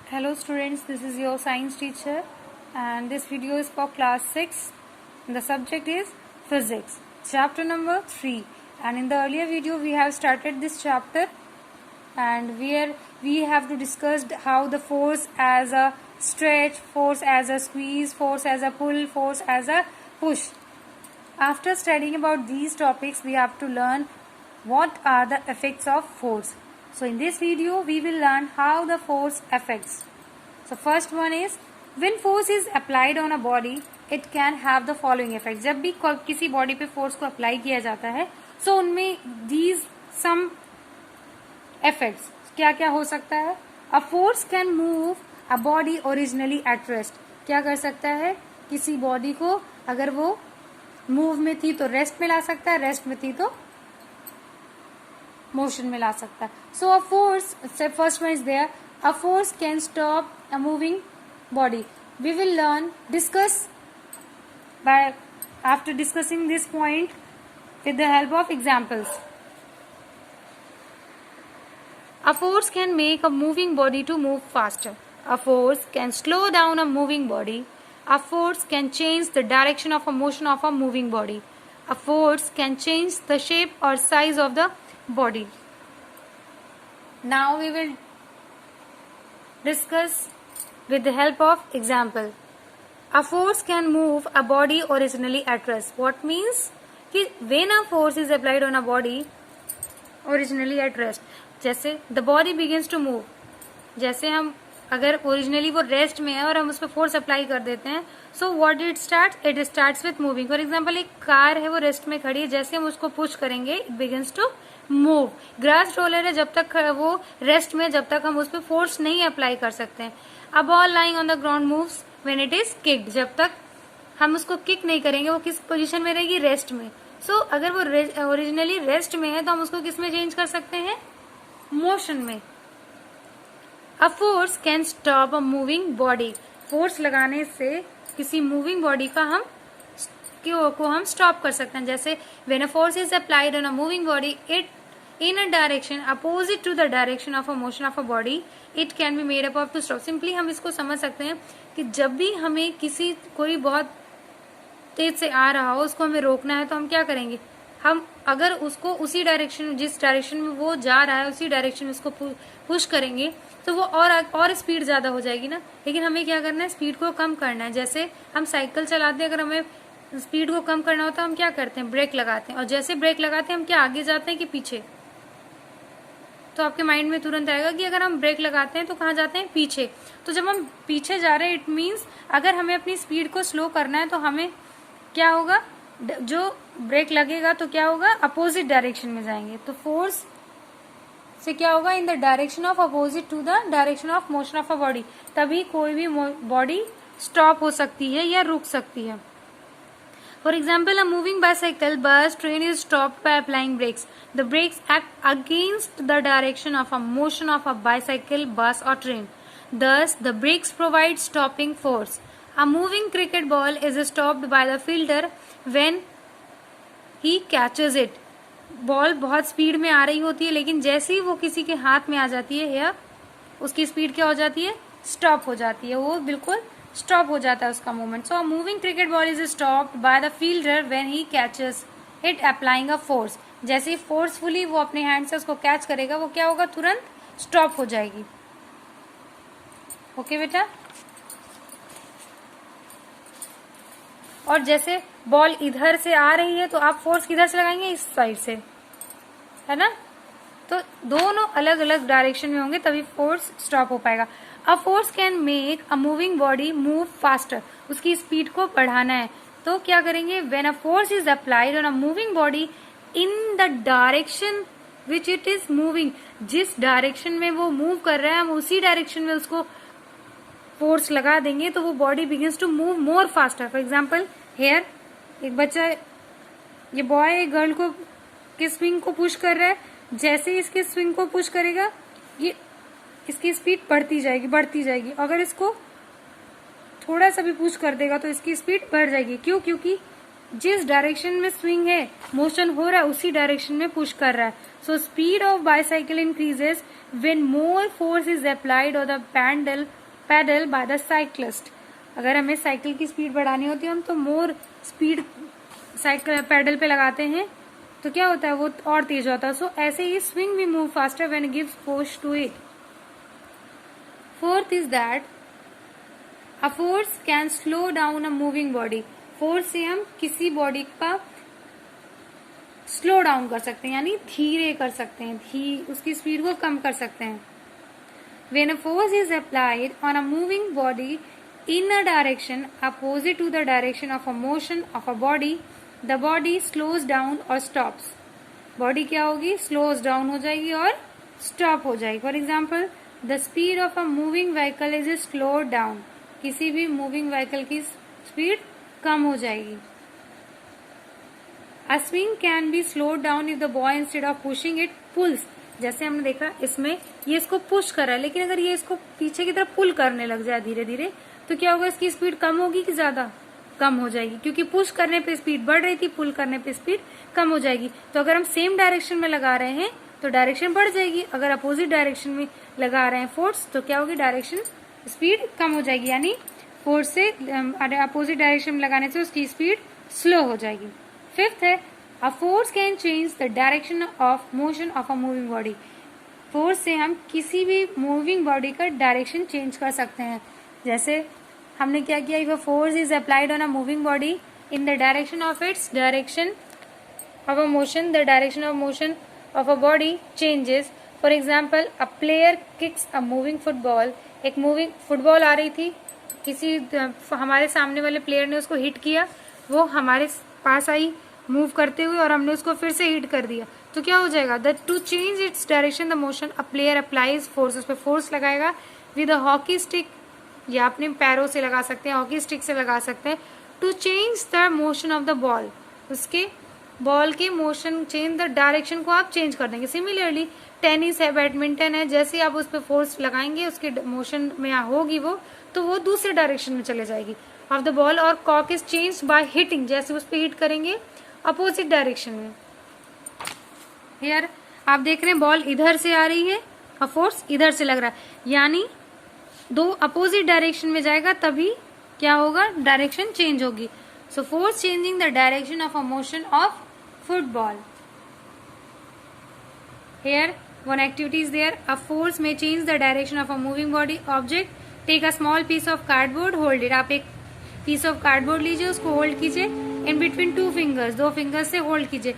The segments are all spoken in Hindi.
Hello students, this is your science teacher and this video is for class 6. The subject is physics, chapter number 3, and in the earlier video we have started this chapter and we have to discuss how the force as a stretch, force as a squeeze, force as a pull, force as a push. After studying about these topics, we have to learn what are the effects of force. So in this video we will learn how the force affects. So first one is, when force is applied on a body, it can have the following effects. जब भी किसी बॉडी पे फोर्स को अप्लाई किया जाता है, so उनमें these some effects क्या क्या हो सकता है? A force can move a body originally at rest. क्या कर सकता है? किसी बॉडी को अगर वो मूव में थी तो रेस्ट में ला सकता है, रेस्ट में थी तो मोशन में ला सकता है. So a force, first one is there, a force can stop a moving body. We will learn discuss by after discussing this point with the help of examples. A force can make a moving body to move faster. A force can slow down a moving body. A force can change the direction of a motion of a moving body. A force can change the shape or size of the body. Now we will discuss with the help of example. A force can move a body originally at rest. What means? कि when a force is applied on a body originally at rest, जैसे the body begins to move, जैसे हम अगर ओरिजिनली वो रेस्ट में है और हम उस पर फोर्स अप्लाई कर देते हैं, so what it starts with moving. For example एक कार है, वो रेस्ट में खड़ी है, जैसे हम उसको पुश करेंगे it begins to move. Grass roller है, जब तक वो रेस्ट में, जब तक हम उस पर फोर्स नहीं अप्लाई कर सकते हैं. A ball lying on the ground moves when it is kicked. जब तक हम उसको किक नहीं करेंगे वो किस पोजीशन में रहेगी? रेस्ट में. सो अगर वो ओरिजिनली रेस्ट में है तो हम उसको किस में चेंज कर सकते हैं? मोशन में. अ force can stop a moving body. Force लगाने से किसी मूविंग बॉडी का हम स्टॉप कर सकते हैं. जैसे when a force is applied on a moving body it in a direction opposite to the direction of a motion of a body, it can be made up of to stop. Simply हम इसको समझ सकते हैं कि जब भी हमें कोई बहुत तेज से आ रहा हो, उसको हमें रोकना है तो हम क्या करेंगे? हम अगर उसको उसी डायरेक्शन, जिस डायरेक्शन में वो जा रहा है उसी डायरेक्शन में उसको पुश करेंगे तो वो और स्पीड ज्यादा हो जाएगी ना. लेकिन हमें क्या करना है? स्पीड को कम करना है. जैसे हम साइकिल चलाते हैं, अगर हमें स्पीड को कम करना होता है हम क्या करते हैं? ब्रेक लगाते हैं. और जैसे ब्रेक लगाते हैं हम क्या आगे जाते हैं कि पीछे? तो आपके माइंड में तुरंत आएगा कि अगर हम ब्रेक लगाते हैं तो कहाँ जाते हैं? पीछे. तो जब हम पीछे जा रहे हैं इट मीन्स अगर हमें अपनी स्पीड को स्लो करना है तो हमें क्या होगा? जो ब्रेक लगेगा तो क्या होगा? अपोजिट डायरेक्शन में जाएंगे. तो फोर्स से क्या होगा? In the direction of opposite to the direction of motion of a body. तभी कोई भी बॉडी स्टॉप हो सकती है या रुक सकती है. For example, a moving bicycle, bus, train is stopped by applying brakes. The brakes act against the direction of a motion of a bicycle, bus or train. Thus, the brakes provide stopping force. A moving cricket ball is stopped by the fielder when he catches it. Ball बहुत स्पीड में आ रही होती है, लेकिन जैसे ही वो किसी के हाथ में आ जाती है या उसकी स्पीड क्या हो जाती है? स्टॉप हो जाती है. वो बिल्कुल स्टॉप हो जाता है उसका movement. So a moving cricket ball is stopped by the fielder when he catches it applying a force. जैसे ही फोर्सफुली वो अपने हैंड से उसको कैच करेगा वो क्या होगा? तुरंत स्टॉप हो जाएगी. ओके बेटा. और जैसे बॉल इधर से आ रही है तो आप फोर्स किधर से लगाएंगे? इस साइड से, है ना. तो दोनों अलग अलग डायरेक्शन में होंगे तभी फोर्स स्टॉप हो पाएगा. अ force can make a moving body move faster. उसकी स्पीड को बढ़ाना है तो क्या करेंगे? When a force is applied on a moving body in the direction which it is moving, जिस डायरेक्शन में वो मूव कर रहा है हम उसी डायरेक्शन में उसको फोर्स लगा देंगे तो वो body begins to move more faster. For example here, एक बच्चा, ये बॉय गर्ल को के स्विंग को पुश कर रहा है. जैसे ही इसके स्विंग को पुश करेगा ये इसकी स्पीड बढ़ती जाएगी. अगर इसको थोड़ा सा भी पुश कर देगा तो इसकी स्पीड बढ़ जाएगी. क्यों? क्योंकि जिस डायरेक्शन में स्विंग है, मोशन हो रहा है, उसी डायरेक्शन में पुश कर रहा है. So speed of bicycle increases when more force is applied on the pedal by the cyclist. अगर हमें साइकिल की स्पीड बढ़ानी होती है हम तो मोर स्पीड साइकिल पैडल पे लगाते हैं तो क्या होता है वो और तेज होता है. सो ऐसे ही swing we move faster when gives push to it. Fourth is that a force can slow down a moving body. Force से हम किसी बॉडी का स्लो डाउन कर सकते हैं यानी धीरे कर सकते हैं, उसकी स्पीड को कम कर सकते हैं. When a force is applied on a moving body in a direction opposite to the direction of a motion of a body, the body slows down or stops. Body क्या होगी, स्लोज डाउन हो जाएगी और स्टॉप हो जाएगी. For example the speed of a moving vehicle is slow down. किसी भी मूविंग व्हीकल की स्पीड कम हो जाएगी. A swing can be slowed down if the boy instead of pushing it pulls. जैसे हमने देखा इसमें ये इसको पुश कर रहा है लेकिन अगर ये इसको पीछे की तरफ पुल करने लग जाए धीरे धीरे तो क्या होगा, इसकी स्पीड कम होगी कि ज्यादा, कम हो जाएगी. क्योंकि पुश करने पे स्पीड बढ़ रही थी, पुल करने पे स्पीड कम हो जाएगी. तो अगर हम सेम डायरेक्शन में लगा रहे हैं तो डायरेक्शन बढ़ जाएगी. अगर अपोजिट डायरेक्शन में लगा रहे हैं फोर्स तो क्या होगी, डायरेक्शन स्पीड कम हो जाएगी. यानी फोर्स से अपोजिट डायरेक्शन में लगाने से उसकी स्पीड स्लो हो जाएगी. फिफ्थ है अ force can change the direction of motion of a moving body. Force से हम किसी भी मूविंग बॉडी का डायरेक्शन चेंज कर सकते हैं. जैसे हमने क्या किया, if a force is applied on a moving body in the direction of its direction of a motion, the direction of motion of a body changes. For example a player kicks a moving football. एक मूविंग फुटबॉल आ रही थी, किसी हमारे सामने वाले प्लेयर ने उसको हिट किया, वो हमारे पास आई मूव करते हुए और हमने उसको फिर से हिट कर दिया तो क्या हो जाएगा, the two change its direction the motion a player applies force. उस पर फोर्स लगाएगा विद अ हॉकी स्टिक या अपने पैरों से लगा सकते हैं, हॉकी स्टिक से लगा सकते हैं. To change the motion of the ball, उसके बॉल के मोशन चेंज द डायरेक्शन को आप चेंज कर देंगे. सिमिलरली टेनिस है, बैडमिंटन है, जैसे आप उस पर फोर्स लगाएंगे उसके मोशन में होगी वो तो वो दूसरे डायरेक्शन में चले जाएगी ऑफ द बॉल. और कॉक इज चेंज बाय हिटिंग, जैसे उस पर हिट करेंगे अपोजिट डायरेक्शन में. हियर आप देख रहे हैं बॉल इधर से आ रही है और फोर्स इधर से लग रहा है, यानी दो अपोजिट डायरेक्शन में जाएगा तभी क्या होगा, डायरेक्शन चेंज होगी. So force changing the direction of a motion of football. Here one activity is there. A force may change the direction of a moving body object. Take a small piece of cardboard, hold it. आप एक piece of cardboard लीजिए, उसको hold कीजिए in between two fingers, दो fingers से hold कीजिए.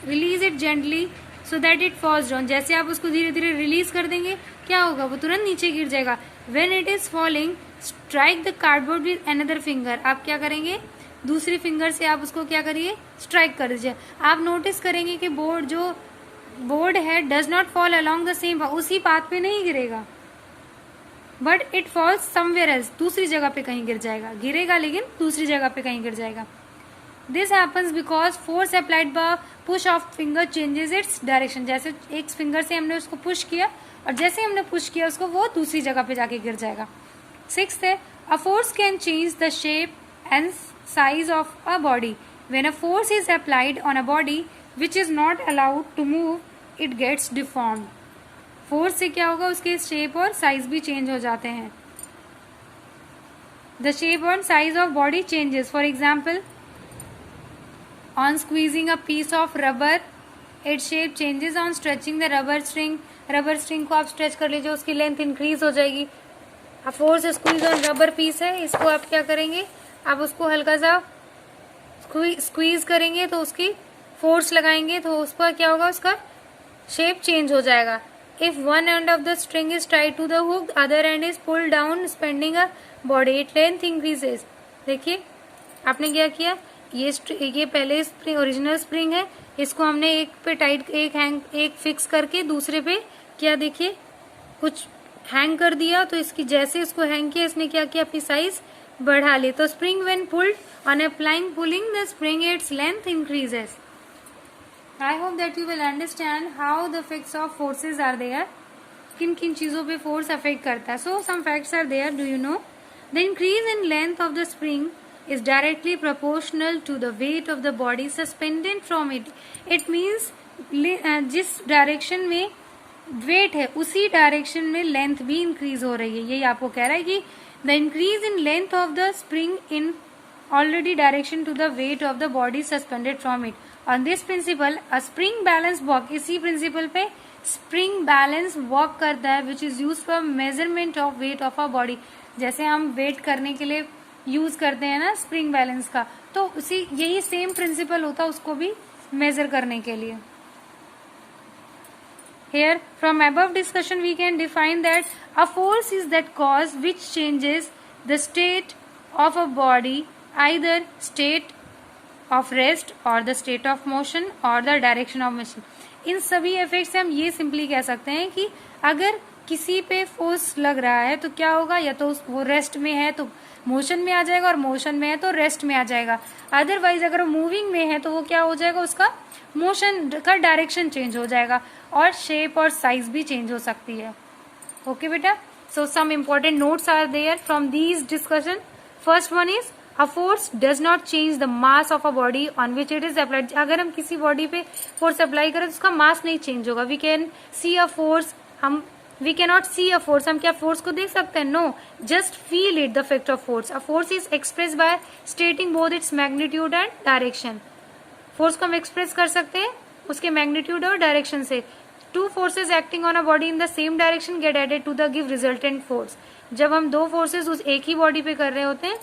Release it gently so that it falls down. जैसे आप उसको धीरे धीरे रिलीज कर देंगे क्या होगा, वो तुरंत नीचे गिर जाएगा. When it is falling, strike the cardboard with another finger. आप क्या करेंगे, दूसरी फिंगर से आप उसको क्या करिए, स्ट्राइक कर दीजिए. आप नोटिस करेंगे कि बोर्ड है does not fall along the same, उसी पाथ पे नहीं गिरेगा, but it falls somewhere else, दूसरी जगह पे कहीं गिर जाएगा, गिरेगा लेकिन दूसरी जगह पे कहीं गिर जाएगा. This happens because force applied by push of finger changes its direction. जैसे एक फिंगर से हमने उसको पुश किया और जैसे हमने पुश किया उसको वो दूसरी जगह पे जाके गिर जाएगा. सिक्स्थ है अ force can change the shape and size of a body. When a force is applied on a body which is not allowed to move, it gets deformed. Force से क्या होगा, उसके शेप और साइज भी चेंज हो जाते हैं. The shape and size of body changes. For example, on squeezing a piece of rubber, its shape changes. On stretching the rubber string को आप स्ट्रेच कर लीजिए, उसकी लेंथ इंक्रीज हो जाएगी. अब force squeeze on rubber piece है, इसको आप क्या करेंगे, आप उसको हल्का सा स्क्वीज करेंगे तो उसकी फोर्स लगाएंगे तो उसका क्या होगा, उसका शेप चेंज हो जाएगा. If one end of the string is tied to the hook, other end is pull down spending a body, it length increases. देखिए आपने क्या किया, ये पहले स्प्रिंग ओरिजिनल स्प्रिंग है, इसको हमने एक पे टाइट एक फिक्स करके दूसरे पे क्या देखिए कुछ हैंग कर दिया, तो इसकी जैसे इसको हैंग किया इसने क्या किया, अपनी साइज बढ़ा ली. तो spring when pulled on applying pulling the spring its length increases. I hope that you will understand how the effects of forces are there. किन किन चीजों पे फोर्स अफेक्ट करता है. So some facts are there. Do you know? The increase in length of the spring is directly proportional to the weight of the body suspended from it. It means जिस डायरेक्शन में वेट है उसी डायरेक्शन में लेंथ भी इंक्रीज हो रही है। यही आपको कह रहा है कि the increase in length of the spring in already direction to the weight of the body suspended from it. On this principle a spring balance walk, इसी प्रिंसिपल पे स्प्रिंग बैलेंस वॉक करता है which is use for measurement of weight of a body. जैसे हम वेट करने के लिए यूज करते हैं ना स्प्रिंग बैलेंस का, तो उसी यही सेम प्रिंसिपल होता है उसको भी मेजर करने के लिए। Here, from above discussion, we can define that a force is that cause which changes the state of a body, either state of rest or the state of motion or the direction of motion. इन सभी इफेक्ट से हम ये सिंपली कह सकते हैं कि अगर किसी पे फोर्स लग रहा है तो क्या होगा, या तो वो रेस्ट में है तो मोशन में आ जाएगा, और मोशन में है तो रेस्ट में आ जाएगा। अदरवाइज अगर वो मूविंग में है तो वो क्या हो जाएगा, उसका मोशन का डायरेक्शन चेंज हो जाएगा और शेप और साइज भी चेंज हो सकती है। ओके बेटा, so some important notes are there from these discussion. First one is a force does not change the mass of a body on which it is applied. अगर हम किसी बॉडी पे फोर्स अप्लाई करें तो उसका मास नहीं चेंज होगा। We can see a force, we can not see a force, हम क्या फोर्स को देख सकते हैं? No, just feel it the effect of force. A force is express by stating both its magnitude and direction. Force को हम एक्सप्रेस कर सकते हैं उसके मैग्नीट्यूड और डायरेक्शन से। Two forces acting on a body in the same direction get added to the give resultant force. जब हम दो फोर्सेज उस एक ही बॉडी पे कर रहे होते हैं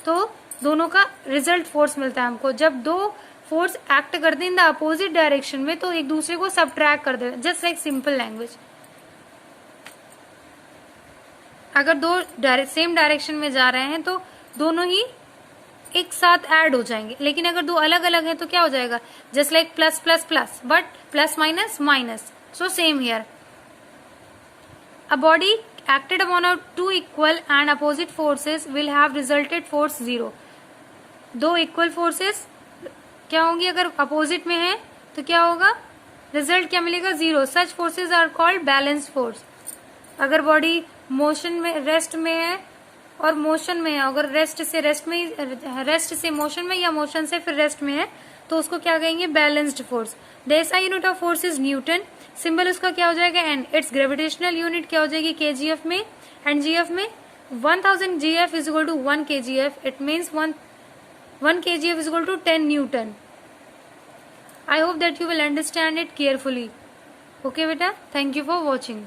तो दोनों का रिजल्ट फोर्स मिलता है हमको। जब दो फोर्स एक्ट करते हैं इन द अपोजिट डायरेक्शन में तो एक दूसरे को सबट्रैक्ट कर देते हैं, जस्ट लाइक सिंपल लैंग्वेज। अगर दो सेम डायरेक्शन में जा रहे हैं तो दोनों ही एक साथ ऐड हो जाएंगे, लेकिन अगर दो अलग अलग हैं तो क्या हो जाएगा, just like plus plus plus, but plus minus minus. So same here, a body acted upon two equal and opposite forces will have resulted force 0। दो इक्वल फोर्सेस क्या होंगी, अगर अपोजिट में है तो क्या होगा, रिजल्ट क्या मिलेगा, 0। Such forces are called balance force. अगर बॉडी मोशन में, रेस्ट में है और मोशन में है, अगर रेस्ट से मोशन में या मोशन से फिर रेस्ट में है तो उसको क्या कहेंगे, balanced force. The SI unit of force is Newton. Symbol उसका क्या हो जाएगा, एन। इट्स ग्रेविटेशनल यूनिट क्या हो जाएगी, केजीएफ में, एंड जीएफ में 1000 GF is equal to 1 KGF. It means 1 kgf is equal to 10 Newton. I hope that you will understand it carefully. Okay beta, thank you for watching.